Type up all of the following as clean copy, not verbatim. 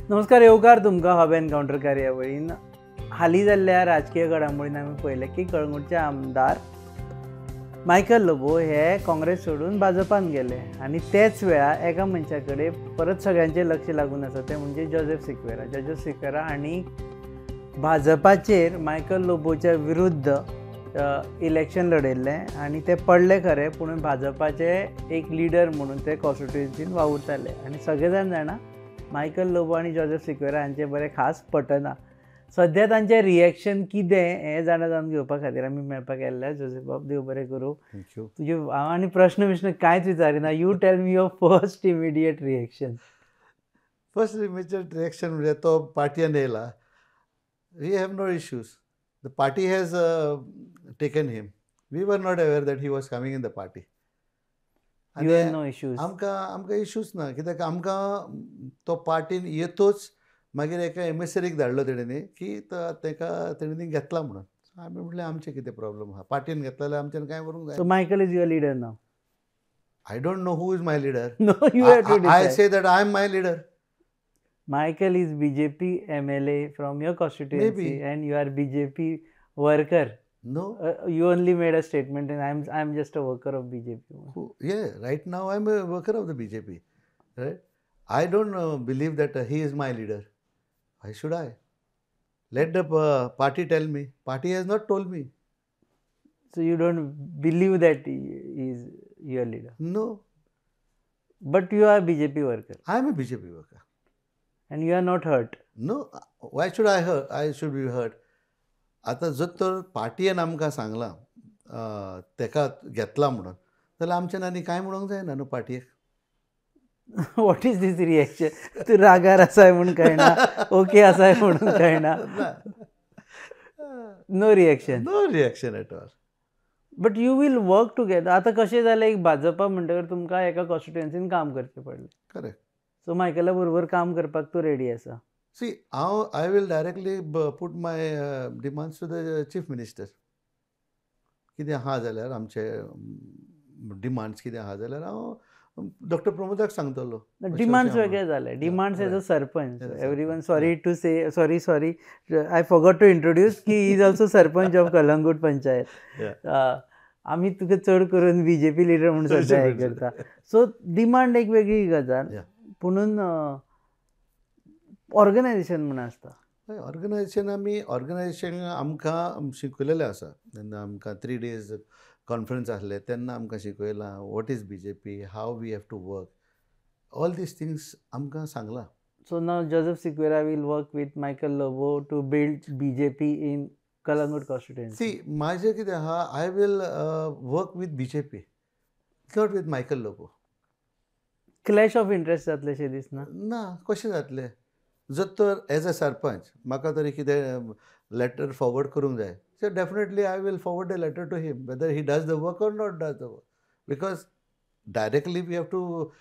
नमस्कार, येवकार तुमकां हब एनकाउंटर कार्यावळीन हालीं जाल्ल्या राजकीय घडामोडीन आमी पळयलें की कळंगूटचे आमदार मायकल लोबो हे काँग्रेस सोडून भाजपान गेले आनी तेच वेळार एका मनशा कडेन परत सगळ्यांचें लक्ष लागून आसा तें म्हणजे जोसेफ सिक्वेरा हांणी भाजपाचेर मायकल लोबोच्या विरुद्ध इलेक्शन लडयल्लें आनी ते पडले खरें, पूण भाजपाचे एक लिडर म्हणून ते कॉन्स्टिट्युएन्सीन वावुरताले आनी सगळे जाणा मायकल लोबो आनी जोसेफ सिक्वेरा हांचे बरें खास पटना. सद्या तांचें रिएक्शन कितें हें जाणून घेवपा खातीर आमी मेळपाक येल्ले. जोसेफ बाब, देव बरें करूं. थँक्यू. तुजे हांव आनी प्रश्न कांयच विचारिना. You tell me your first immediate reaction. First immediate reaction म्हणजे तो पार्टीन येयला. We have no issues. The party has taken him. We were not aware that he was coming in the party. You have no issues. आमकां issues ना, कित्याक आमकां तो पार्टीन येतूच मागीर एका एमएसरीक धाडलो तेणेंनी की ताका तेणेंनी घेतला म्हणून. आमी म्हणलें आमचें कितें प्रॉब्लम आहा, पार्टीन घेतला जाल्यार आमच्यान कांय करूंक जाय. So Michael is your leader नाव. I don't know who is my leader. No, you have to decide. I say that I am my leader. Michael is BJP MLA from your constituency. Maybe. And you are BJP worker. No. You only made a statement and I'm just a worker of BJP. Yeah, right now I'm a worker of the BJP. Right? I don't believe that he is my leader. Why should I? Let the party tell me. Party has not told me. So you don't believe that he is your leader? No. But you are a BJP worker. I am a BJP worker. And you are not hurt? No. Why should I hurt? I should be hurt. आता जर तर पार्टीन आमकां सांगलां तेका घेतला म्हणून, जाल्यार आमच्यान आनी कांय म्हणूंक जायना न्हू पार्टयेक. What is this reaction? तूं रागार आसाय म्हणून कळना, ओके आसाय म्हणून कळना. No reaction. No reaction at all. But you will work together. आतां कशें जालें, एक भाजपा म्हणटकर तुमकां एका कॉन्स्टिट्युएन्सीन काम करचें पडलें. करेक्ट. सो मायकला बरोबर काम करपाक तूं रेडी आसा? See, I will directly put my demands to the chief minister. कितें आहा जाल्यार आमचे डिमांड्स कितें आहा जाल्यार हांव डॉक्टर प्रमोदाक सांगतलो. डिमांड्स वेगळे जाले. Demands as a sarpanch. Everyone sorry to say sorry I forgot to introduce की he is also sarpanch of Calangute panchayat. आमी तुका चड करून BJP लिडर म्हणून सद्या हें करता. सो डिमांड एक वेगळी गजाल. पुणून ऑर्गनायझेशन म्हूण आसता. ऑर्गनायझेशन आमकां शिकयलेलें आसा. जेन्ना आमकां 3 days कॉन्फरन्स आसले तेन्ना आमकां शिकयलां what is BJP, how we have to work. All these things आमकां सांगलां. So now Joseph Sequeira will work with Michael Lobo to build BJP in Calangute constituency. See, माझें कितें आहा, I will work with BJP, not with Michael Lobo. Clash of interest जातले शें दिसना? ना, कशें जातलें? जर तर एज अ सरपंच म्हाका तरी कितें लेटर फॉरवर्ड करूंक जाय, so definitely I will forward the letter to him whether he does the work or not does the work. Because directly we have to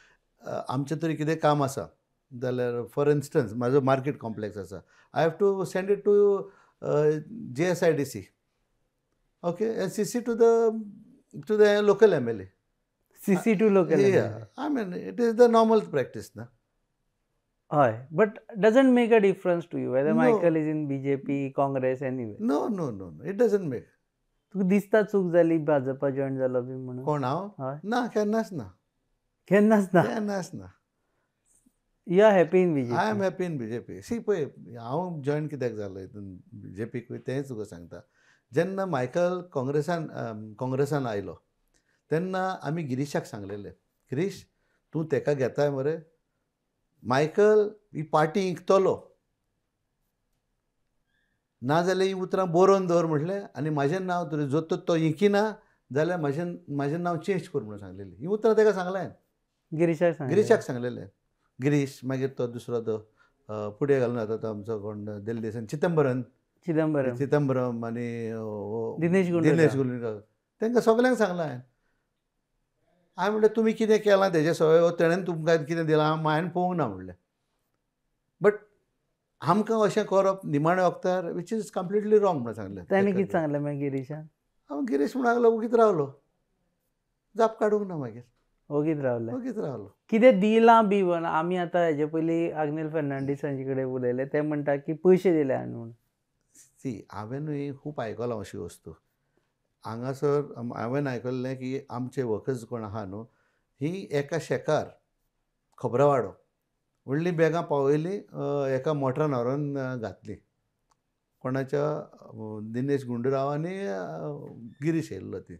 आमचें तरी कितें काम आसा जाल्यार, फॉर इन्स्टन्स म्हाजो मार्केट कॉम्प्लेक्स आसा, I have to send it to JSIDC, okay, and CC to the local MLA. CC to local? I mean it is the normal practice ना. हय, but doesn't make a difference to you whether Michael is in BJP, Congress, anyway? No no no no, it doesn't make. तुका दिसता चूक जाली Bhajpa join जालो बी म्हणून? कोण हांव? हय. ना, केन्नाच ना. केन्नाच ना? केन्नाच ना. You are happy in BJP? I am happy in BJP. See, पळय, हांव जॉयन कित्याक जालो हितून BJPक तेंच तुका सांगता. जेन्ना मायकल काँग्रेसान आयलो तेन्ना आमी गिरीशाक सांगलेलें, गिरीश तूं तेका घेताय मरे, मायकल ही पार्टी इंकतलो, नाजाल्यार ही उतरां बरोवन दवर म्हटलें, आनी म्हाजें नांव तरी जो तो इंकिना जाल्यार म्हाजें नांव चेंज कर म्हणून सांगलेलें. ही उतरां तेका सांगलें हांवें. गिरीशाक सांगलेलें. गिरीश, मागीर तो दुसरो तो फुडें घालून जाता तो आमचो कोण दिल्लीसान चिदंबरम आनी दिनेश गुंडकर, तांकां सगल्यांक सांगलां हांवें. हांवें म्हणलें तुमी कितें केलां तेजे सवय, तेणेन तुमकां कितें दिलां हांवें पळोवंक ना म्हणलें. बट आमकां अशें करप निमाणे वखदार वीच इज कंप्लिटली रॉंग म्हणून सांगलें. ताणें कितें सांगलें मागीर गिरीशान? हांव गिरीश म्हणून लागलो, उगीत रावलो, जाप काडूंक ना मागीर. ओगीच रावले ओगीच रावलो. कितें दिलां बी पण आमी आतां हेजे पयलीं आग्नेल फर्नांडीसांचे कडेन उलयले ते म्हणटा की पयशे दिले म्हणून. सी हांवेनूय खूब आयकलां अशी वस्तू. हांगासर हांवें आयकल्लें की आमचे वर्कर्स कोण आहा न्हू ही एका शेकार खोबरावाडो व्हडलीं बॅगां पावयलीं एका मोटरान व्हरोन घातलीं. कोणाच्या दिनेश गुंडूराव आनी गिरीश येयल्लो ती.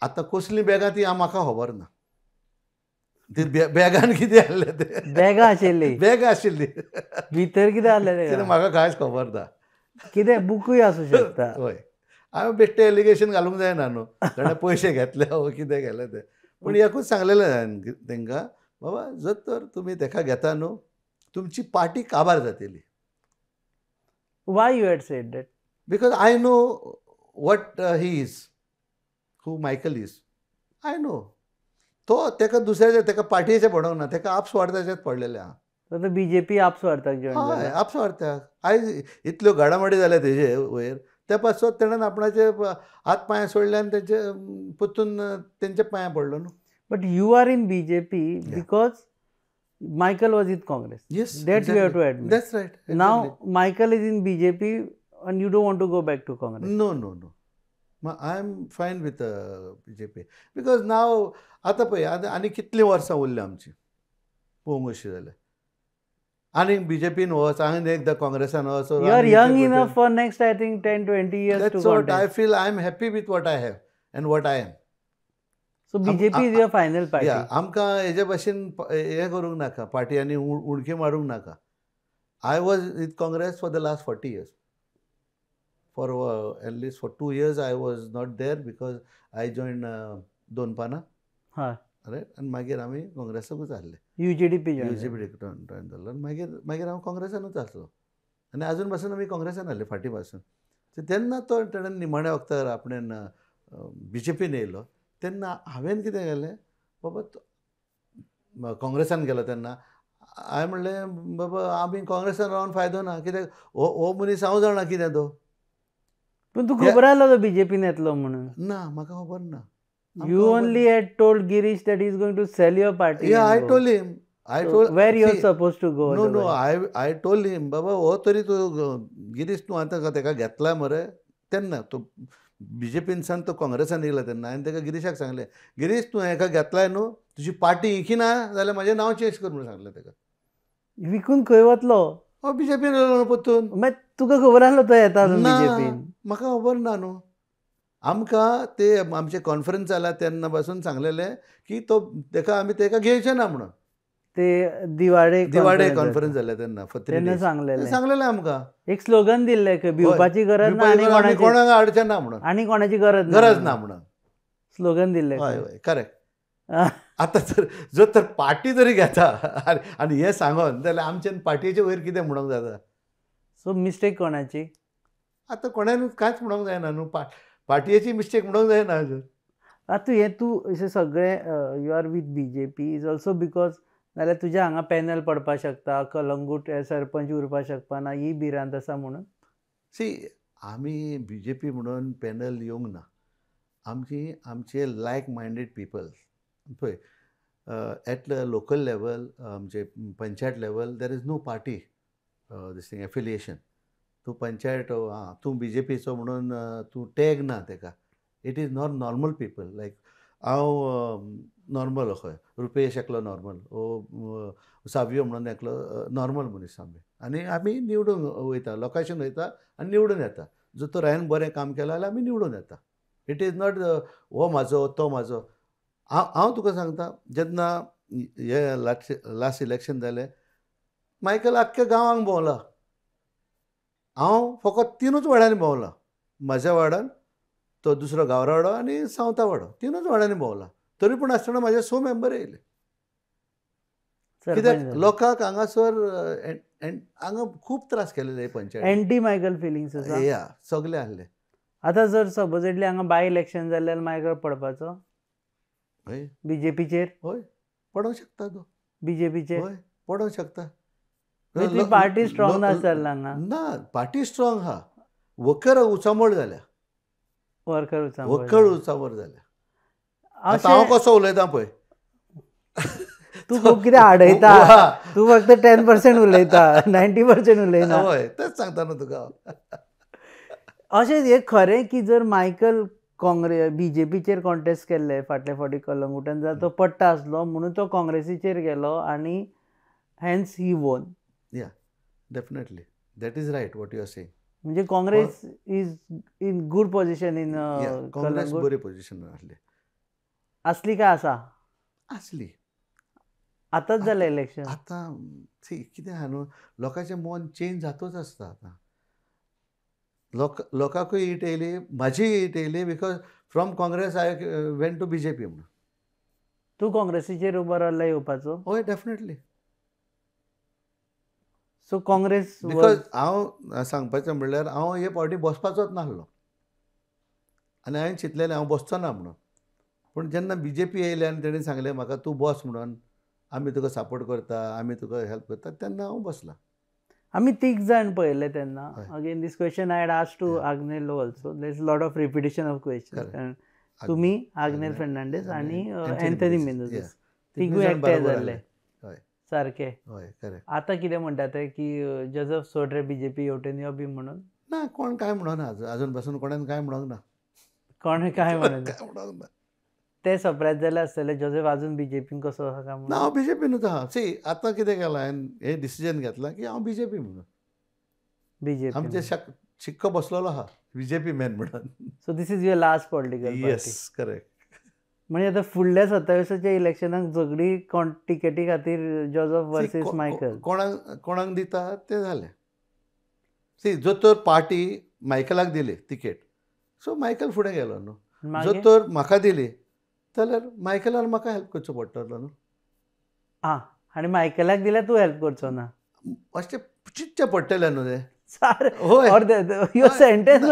आतां कसलीं बॅगां ती म्हाका खबर ना. ती बॅगान कितें आहलें तें बॅगां आशिल्ली बॅग आशिल्ली भितर कितें आहलें कितें तेका म्हाका कांयच खबर ना. कितें बुकूय आसूं शकता. हय हांवें बेश्टें एलिगेशन घालूंक जायना न्हू ताणें पयशे घेतले वो कितें केलें तें. पूण एकूच सांगलेलें हांवें तांकां बाबा जर तर तुमी ताका घेता न्हू तुमची पार्टी काबार जातली. Y you had sed that? Because I know what he is, who Michael is. I know तो ताका दुसऱ्याच्या ताका पार्टयेचें पडोंक ना, ताका आप स्वार्थाचेंच पडलेलें आहा. तो बीजेपी आप स्वार्थाक जॉयन हय जाला. आप स्वार्थाक. आयज इतल्यो घडामोडी जाल्या तेजे वयर त्या पासत ताणें आपणाचे हात पांय सोडले आनी तेंचे पोत्तून तेंच्या पांयां पडलो न्हू. But you are in BJP because Michael was in Congress. Yes, That you have exactly. to admit. That's right. Exactly. Now Michael is in BJP and you don't want to go back to Congress. No, no, no. I am fine with BJP because now आतां पळय आनी कितलीं वर्सां उरलीं आमची पळोवंक अशी जाल्यार. आनी बीजेपीन वच आनी एकदां काँग्रेसान वच. You are young enough for next I think 10-20 years That's to what contest. I feel. I am happy with what I have and what I am. So BJP is your final party. या आमकां हेजे भाशेन हें करूंक नाका, पार्टयांनी उडकी मारूंक नाका. I was with Congress for the last 40 years. For at least for 2 years I was not there because I joined दोन पानां. हय रायट आनी मागीर आमी काँग्रेसाकूच आहले. UJDP जॉइन UJP जॉइन जालो आनी मागीर हांव काँग्रेसानूच आसलो आनी आजून पासून आमी काँग्रेसान आहले फाटीं पासून. तेन्ना तो ताणें निमाण्या वक्तार आपणेन BJPन येयलो तेन्ना हांवें कितें केलें बाबा काँग्रेसान गेलो तेन्ना हांवें म्हणलें बाबा आमी काँग्रेसान रावन फायदो ना कित्याक हो मनीस हांव जाणा कितें तो. पण तू खबर आसलो तो बीजेपीन येतलो म्हणून? ना म्हाका खबर ना. You only had told Girish that he is going to sell your party. Yeah, I and go. told him. So where you are supposed to go? No, no, otherwise? I told him, बाबा हो तरी तूं गिरीश तूं आतां ताका घेतला मरे तेन्ना तो बीजेपीनसान तो काँग्रेसान येयला तेन्ना हांवें ताका गिरीशाक सांगलें गिरीश तूं हेका घेतलाय न्हू तुजी पार्टी इखिना जाल्यार म्हजें नांव चेंज कर म्हणून सांगलें ताका. विकून खंय वतलो? हो बीजेपीन येयलो न्हू परतून. मागीर तुका खबर आसलो तो येता बीजेपीन? म्हाका खबर ना न्हू. आमकां ते आमचे कॉन्फरन्स जाला तेन्ना पासून सांगलेलें की तो ताका घेवचें ना म्हणून. ते दिवाडे कॉन्फरन्स जाल्या तेन्ना तेन्ना सांगलेलें आमकां. एक स्लोगन दिल्लें की भिवपाची गरज ना आनी कोणाक हाडचें ना म्हणून. आनी कोणाची गरज ना म्हणून स्लोगन दिल्लें. हय हय करेक्ट. आतां जर तर पार्टी तरी घेता आनी हें सांगोन जाल्यार आमच्यान पार्टयेचे वयर कितें म्हणूंक जाता. सो मिस्टेक कोणाची? आतां कोणान कांयच म्हणूंक जायना न्हू. पार्टयेची मिस्टेक म्हणूंक जायना. आतां हें तूं अशें सगळें you are with BJP is also because नाल्यार तुज्या हांगा पॅनल पडपाक शकता कलंगूट सरपंच उरपाक शकपा ना ही भिरांत आसा म्हणून? सी आमी बीजेपी म्हणून पॅनल येवंक ना. आमचे लायक मायंडेड पीपल पळय एट लोकल लेवल आमचे panchayat level there is no party this thing affiliation. तूं पंचायत तूं बीजेपीचो म्हणून तूं टॅग ना ताका. It is not normal people like हांव नॉर्मल खंय रुपेश एकलो नॉर्मल सावियो म्हणून एकलो नॉर्मल मनीस आमी आमी निवडून वयता लोकांच्यान वयता आनी निवडून येता. जर तर हांवें बरें काम केलें जाल्यार आमी निवडून येता. इट इज नॉट हो म्हाजो तो म्हाजो. हांव तुका सांगता जेन्ना हे लास्ट इलेक्शन जालें मायकल आख्ख्या गांवांक भोंवला. हांव फकत 3च वाड्यांनी भोंवला. म्हाज्या वाड्यान तो दुसरो गांवराडो आनी सावता वाडो 3च वाड्यांनी भोंवला. तरी पूण आसतना म्हाजे 6 मेंबर येयले. कित्याक लोकांक हांगासर हांगा खूब त्रास केलेले पंचायत. एंटी मायकल फिलिंग्स आसा? या सगळे आहले. आतां जर सपोजिटली हांगा बाय इलेक्शन जाल्यार मायकल पडपाचो? हय बीजेपीचेर? हय पडोंक शकता तो. बीजेपीचेर? हय पडोंक शकता. ती पार्टी स्ट्रॉंग नासतना हांगा? ना पार्टी स्ट्रॉंग आहा. वर्कर उचामोळ जाल्या. वर्कर वर्कर उचामोळ जाल्या. आतां हांव कसो उलयतां पळय. तू खूब कितें आडयता, तू फक्त 10% उलयता, 90% उलयना. हय तेच सांगता न्हू तुका. अशें हें खरें की जर मायकल बीजेपीचेर कॉन्टेस्ट केल्ले फाटल्या फावटी कलंगुटान जाल्यार तो पडटा आसलो म्हणून तो काँग्रेसीचेर गेलो आनी hence he won. Yeah definitely that is right what you are saying. म्हणजे Congress is in good position in Congress Calangute. बरे पोझिशनार आसले. असली काय आसा? आसली. आतांच जालें इलेक्शन. आतां सी कितें आहा न्हू, लोकांचें मन चेंज जातूच आसता आतां. लोकांकूय हीट येयली, म्हाजीय हीट येयली, because from Congress I went to BJP म्हणून. तूं काँग्रेसीचेर उबो रावला येवपाचो? हय डेफिनेटली. सो काँग्रेस बिकॉज हांव सांगपाचें म्हणल्यार हांव हे फावटी बसपाचोच नासलो आनी हांवें चिंतलेलें हांव बसचो ना म्हणून. पूण जेन्ना बीजेपी येयले आनी तेणें सांगलें म्हाका तूं बस म्हणून, आमी तुका सपोर्ट करता, आमी तुका हेल्प करता, तेन्ना हांव बसला. आमी तीग जाण पळयले तेन्ना. हय. Again this question I had asked to Agnelo also. There is lot of repetition of question. Correct. तुमी, आग्नेल फेर्नांडीस आनी एंथनी मेंडोझा तिगूय जाण एकठांय बरोबर जाल्ले. हय सारके. हय करेक्ट. आतां कितें म्हणटा ते की जोझफ सोड रे बीजेपी हेवटेन यो बी म्हणून? ना कोण काय म्हणना अजून पासून कोणें काय म्हणूंक ना. कोणें काय म्हणून? काय म्हणूंक ना. ते सरप्रायज जाले आसतले जोझफ अजून बीजेपीन कसो आसा काय ना म्हणून. हांव बीजेपीनूच आहा. सी आतां कितें केलां हांवें हें डिसिजन घेतलां की हांव बीजेपी म्हणून. बीजेपी. आमचे शिक्को बसलेलो आहा बीजेपी मॅन म्हणून. So this is your last political party. Yes correct. म्हणजे आता फुडल्या 27च्या इलेक्शनाक झगडी टिकेटी खातीर जोझफ वर्सीस मायकल. कोणाक दिता तें जालें. सी जो तर पार्टी मायकलाक दिली तिकेट, सो मायकल फुडें गेलो न्हू. जो तर म्हाका दिली जाल्यार मायकलान म्हाका हेल्प करचो पडटलो न्हू. आं आनी मायकलाक दिल्यार तूं हेल्प करचो ना? अशें चिंतचें पडटलें न्हू तें. युअर सेंटेन्स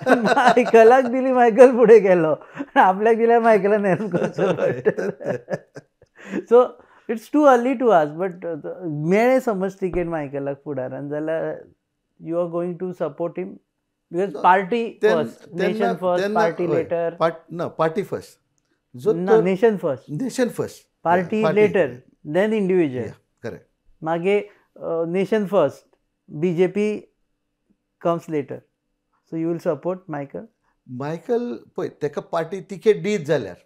मायकलाक दिली मायकल फुडें गेलो, आपल्याक दिल्यार मायकलान हेल्प करचो पडटलें. So it's too early to ask, but मेळ्ळें समज तिकेट मायकलाक फुडारान जाल्यार you are going to support him? Because party first, nation first, party later. ना party first. Nation first, nation first, party later, then individual. Correct. मागीर nation first, BJP comes later. So you will support Michael? Michael पळय ताका party ticket दीत जाल्यार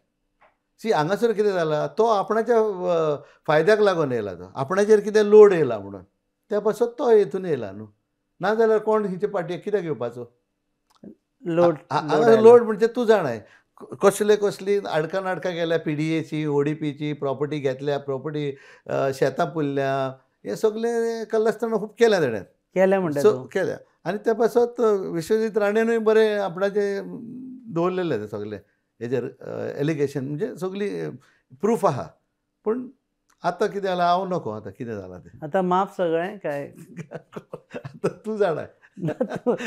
C हांगासर कितें जालां, तो आपणाच्या फायद्याक लागून येयला. तो आपणाचेर कितें लोड येयला म्हणून त्या पासत तो हेतून येयला न्हू. नाजाल्यार कोण हिचे पार्टयेक कित्याक येवपाचो? लोड लोड म्हणजे तूं जाणाय कसली आडकां गेल्या पीडीएची, ओडीपीची, प्रॉपर्टी घेतल्या, प्रॉपर्टी शेतां पुरल्या, हे सगळें कल्लास्तना खूब केल्या तेणें. केल्या म्हणटा सो केल्या आनी त्या पासत विश्वजीत राणेनूय बरें आपणाचे दवरलेले ते सगळे हेजेर एलिगेशन, म्हणजे सगळी प्रूफ आहा. पूण आतां कितें जालां हांव नको. आतां कितें जालां तें आतां माफ सगळें काय? आतां तूं जाणाय,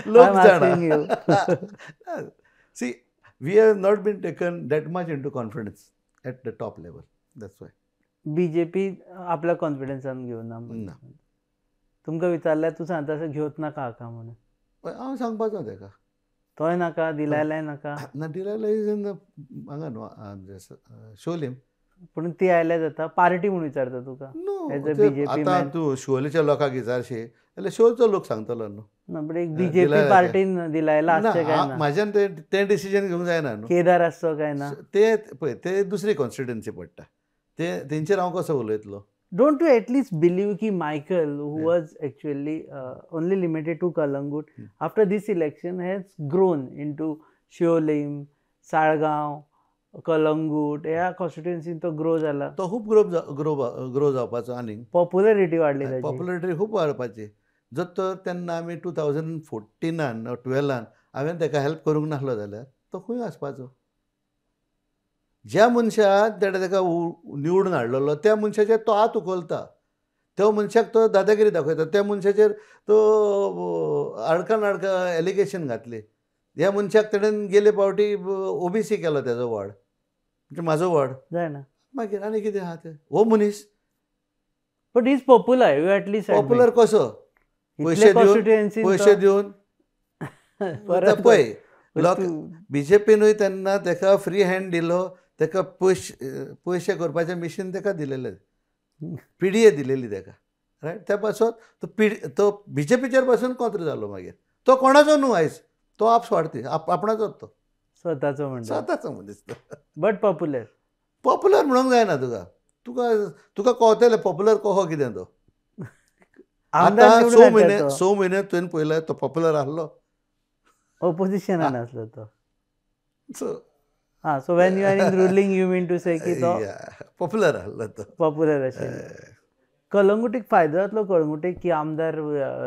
लोक जाणा. See we have not been taken that much into confidence at the top level. That's why BJP आपल्या कॉन्फिडन्सान घेवना. ना. तुमकां विचारल्यार तूं सांगता घेवच नाका हाका म्हणून? हांव सांगपाचो ताका. तोय नाका, दिलायलाय नाका. ना दिलायला इज इन हांगा न्हू शोलीम. पूण ती आयल्यार जाता. पार्टी म्हणून विचारता तुका? आतां तूं शोलेच्या लोकांक विचारशी जाल्यार शोलचो लोक सांगतलो न्हू. ना बट एक बीजेपी पार्टीन दिलायला आसचें काय ना? म्हाज्यान तें डिसिजन घेवंक जायना न्हू. केदार आसचो काय ना? ते पळय ते दुसरी कॉन्स्टिट्युएन्सी पडटा, तेंचेर हांव कसो उलयतलो? Don't you at least believe कि Michael, who was actually only limited to Kalangut, after this election has grown into Sholim, Salgaon, Kalangut, ह्या कॉन्स्टिट्युएन्सीन तो ग्रो जाला. तो खूब ग्रो जावपाचो आनीक पॉप्युलरिटी वाडली ताची. पॉप्युलरिटी खूब वाडपाची. जर तर तेन्ना आमी 2014 12 हांवें ताका हेल्प करूंक नासलो जाल्यार तो खंय आसपाचो. ज्या मनशाक तेणें ताका निवडून हाडलेलो त्या मनशाचेर तो हात उखलता, त्या मनशाक तो दादागिरी दाखयता, त्या मनशाचेर तो आडकान एलिगेशन घातली. ह्या मनशाक तेणेन गेले फावटी ओबीसी केलो तेजो वार्ड, म्हणजे म्हाजो वार्ड जायना. मागीर आनी कितें आहा तें हो मनीस. But is popular, you at least popular कसो? पयशे दिवन पळय बीजेपीनूय तेन्ना ताका फ्री हँड दिलो, ताका पयशे करपाचें मिशीन ताका दिलेलें, PDA दिलेली ताका, रायट. त्या पासून तो BJPचेर पासून कोंत्र जालो मागीर. तो कोणाचो न्हू आयज, तो स्वार्थी, आपणाचोच तो, स्वताचो म्हणटा. स्वताचो मनीस तो. But popular. पॉप्युलर म्हणूंक जायना तुका कळटलें पॉप्युलर कहो कितें तो. आतां 6 म्हयने तुवें पळयलें तो पॉप्युलर आसलो, ऑपोजिशनान आसलो तो. So so when you are in ruling you mean to say की तो पॉप्युलर आसलो तो. पॉप्युलर आशिल्लो. कलंगुटीक फायदो जातलो कळंगुटीक की आमदार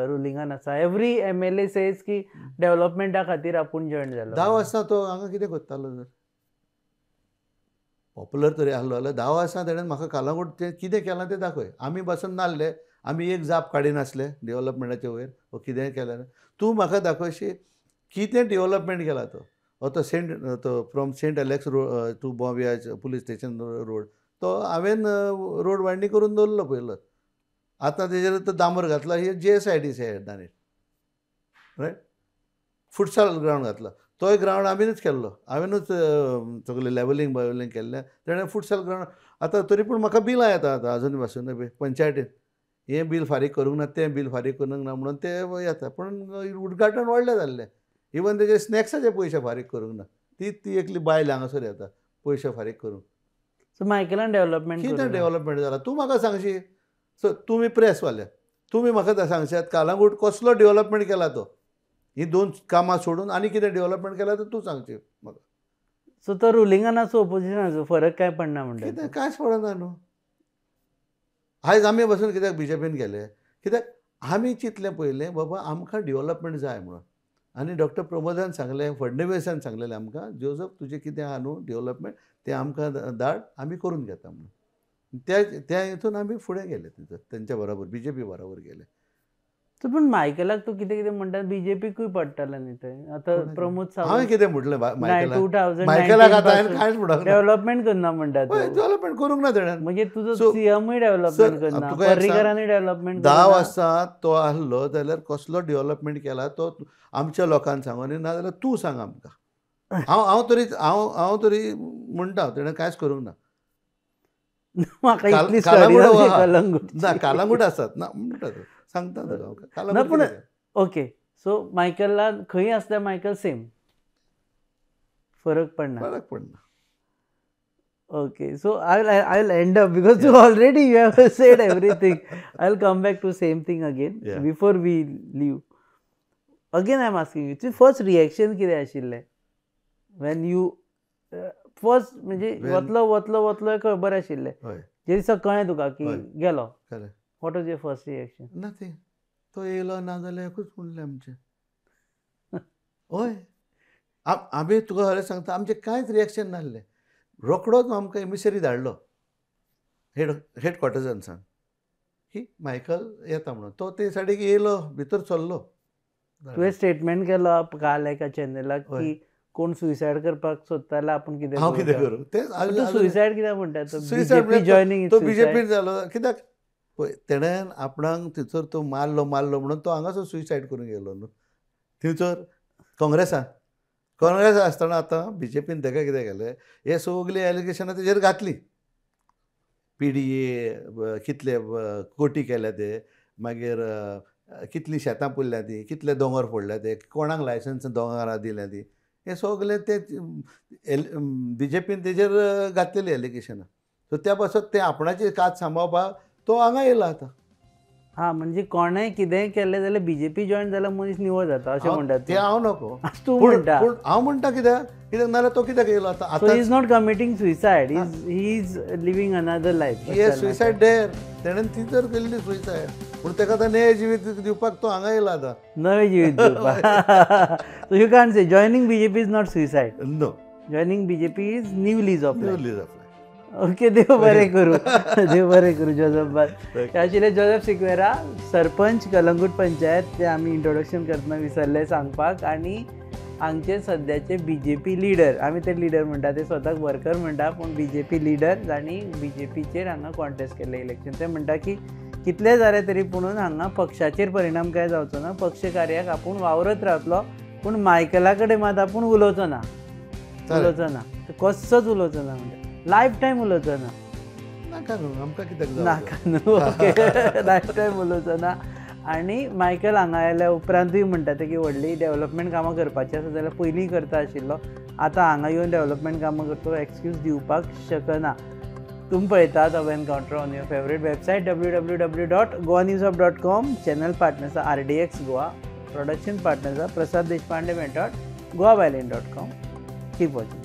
रुलिंगान आसा. एवरी MLA सेज की डेव्हलपमेंटा खातीर आपूण जॉयन जालो. 10 वर्सां तो हांगा कितें करतालो जर पॉप्युलर तरी आसलो जाल्यार 10 वर्सां ताणें म्हाका कलंगूट कितें केलां तें दाखय. आमी बसून नासले, आमी एक जाप काडिनासले डेव्हलपमेंटाचे वयर वो कितें केलें. तूं म्हाका दाखयशी कितें डेव्हलपमेंट केला तो from saint Alex road to Bombay police station road तो हांवें रोड वायडनींग करून दवरलो पयलो. आतां तेजेर तो डांबर घातला, ही JSIDC हेडांनी, रायट. फुटसाल ग्रावंड घातला, तोय ग्रावंड आमीच केल्लो, हांवेनूच सगळें लेवलिंग केल्लें. ताणें फुटसाल ग्रावंड आतां तरी पूण म्हाका बिलां येता आतां अजून पासून पंचायतीन, हें बील फारीक करूंक ना, तें बील फारीक करूंक ना म्हणून ते येता. पूण उदघाटन व्हडलें जाल्लें. इवन तेजे स्नॅक्साचे पयशे फारीक करूंक ना. ती एकली बायल हांगासर येता पयशे फारीक करूंक. सो मायकेलान डेव्हलपमेंट कितें डेव्हलपमेंट जाला तूं म्हाका सांगशी. सो तुमी प्रेसवाले, तुमी म्हाका सांगशात कलंगूट कसलो डेव्हलपमेंट केला तो. ही 2 कामां सोडून आनी कितें डेव्हलपमेंट केला तर तूं सांगची म्हाका. सो तो रुलिंगान आसूं ऑपोजिशनाचो फरक काय पडना म्हणटा. कितें कांयच पडना न्हू. आयज आमी बसून कित्याक BJPन केलें, कित्याक आमी चिंतलें पयलें बाबा आमकां डेव्हलपमेंट जाय म्हणून. आनी डॉक्टर प्रमोदान सांगलें, फडणवीसान सांगलेलें आमकां, जोसफ तुजें कितें आहा न्हू डेव्हलपमेंट तें आमकां धाड, आमी करून घेता म्हणून. त्या हितून आमी फुडें गेले तेंच्या बरोबर, BJP बरोबर गेले. सो पूण मायकेलाक तूं कितें कितें म्हणटा BJPकूय पडटलें न्ही थंय. आतां प्रमोद हांवें कितें म्हटलें मायकेलाक 2019 आतां हांवें कांयच म्हणूंक ना. डेव्हलपमेंट करना म्हणटा तूं. डेव्हलपमेंट करूंक ना ताणें. म्हणजे तुजो CMूय डेव्हलपमेंट करना, पर्रीकरांनी डेव्हलपमेंट 10 वर्सां तो आसलो जाल्यार कसलो डेव्हलपमेंट केला तो आमच्या लोकांक सांगून ना जाल्यार तूं सांग आमकां. हांव तरी म्हणटा ताणें कांयच करूंक ना. म्हाका इतली स्टडी ना कलंगूट. ना कलंगूट आसात ना म्हणटा तो सांगता तुका. ना पूण ओके. सो मायकेला खंय आसल्यार मायकेल सेम फरक पडना. Okay, so I'll end up because you have said everything. I'll come back to same thing again. Yeah. Before we leave. Again I'm asking you, your first reaction कितें आशिल्लें? When you first म्हणजे वतलो खबर आशिल्लें. जे दिसा कळ्ळें तुका की गेलो. What was your first reaction? Nothing. तो येयलो ना जाल्यार एकूच म्हणलें आमचें. हय. आमी तुका खरें सांगता आमचें कांयच रिएक्शन नासलें. रोखडोच आमकां एमिसरी धाडलो हेडक्वॉर्टर्सांसान की मायकल येता म्हणून. तो ते सायडीक येयलो, भितर चल्लो. तुवें स्टेटमेंट केलो काल एका चॅनलाक की कोण सुसायड करपाक सोदता जाल्यार आपूण कितें हांव कितें करूं. तें सुसायड कित्याक म्हणटा तो सुसायड जॉयनींग तो BJP जालो कित्याक पळय तेणें आपणाक थंयसर तो मारलो म्हणून तो हांगासर सुसायड करूंक गेलो न्हू. थंयसर काँग्रेस आसतना आतां BJPन ताका कितें केलें, हे सगळीं एलिगेशनां तेजेर घातलीं. PDA कितले कोटी केल्या ते, मागीर कितलीं शेतां पडल्या ती, कितले दोंगर फोडल्या ते, कोणाक लायसन्स दोंगरां दिल्या ती, हे सगळें ते BJPन तेजेर घातलेलीं एलिगेशनां. सो त्या पासून ते आपणाची कात सांबाळपाक तो हांगा येयला आतां. म्हणजे कोणेंय कितेंय केलें जाल्यार BJP जॉयन जाल्यार मनीस निवळ जाता अशें म्हणटात ते हांव नको. तूं म्हणटा. हांव म्हणटा कित्याक नाल्यार तो कित्याक येयलो आतां. So he is not committing suicide. He is living another life. हे सुसायड डेर तेणेन ती तर केल्ली सुसायड. पूण ताका आतां नवे जिवीत दिवपाक तो हांगा येयला आतां. नवे जिवीत दिवपाक. So you can't say joining BJP is not suicide. No. Joining BJP is new lease of life. New lease of life. Okay. देव बरें करूं जोसेफ बाब. ते आशिल्ले जोसेफ सिक्वेरा, सरपंच कलंगूट पंचायत. ते आमी इंट्रोडक्शन करतना विसरले सांगपाक. आनी हांगचे सद्याचे BJP लिडर, आमी ते लिडर म्हणटा, ते स्वताक वर्कर म्हणटा पूण BJP लिडर, आनी BJPचेर हांगा कॉन्टेस्ट केल्लें इलेक्शन. ते म्हणटा की कितले जाले तरी पुणून हांगा पक्षाचेर परिणाम काय जावचो ना, पक्ष कार्याक आपूण वावरत रावतलो, पूण मायकेला कडेन मात आपूण उलोवचो ना, कसोच उलोवचो ना म्हणटा. लायफ टायम उलोवचो ना. नाका न्हू आमकां कित्याक जावं नाका न्हू ओके लायफ टायम उलोवचो ना. आनी मायकल हांगा आयल्या उपरांतूय म्हणटा ते की व्हडली डेव्हलपमेंट कामां करपाची आसा जाल्यार पयलीं करता आशिल्लो, आतां हांगा येवन डेव्हलपमेंट कामां करतलो एक्सक्यूज दिवपाक शकना. तुमी पळयतात अब encounter on your favourite website www.goanewsup.com. Channel partners are RDX Goa. Production partners Prasad Deshpande method, goaviolin.com. Keep watching.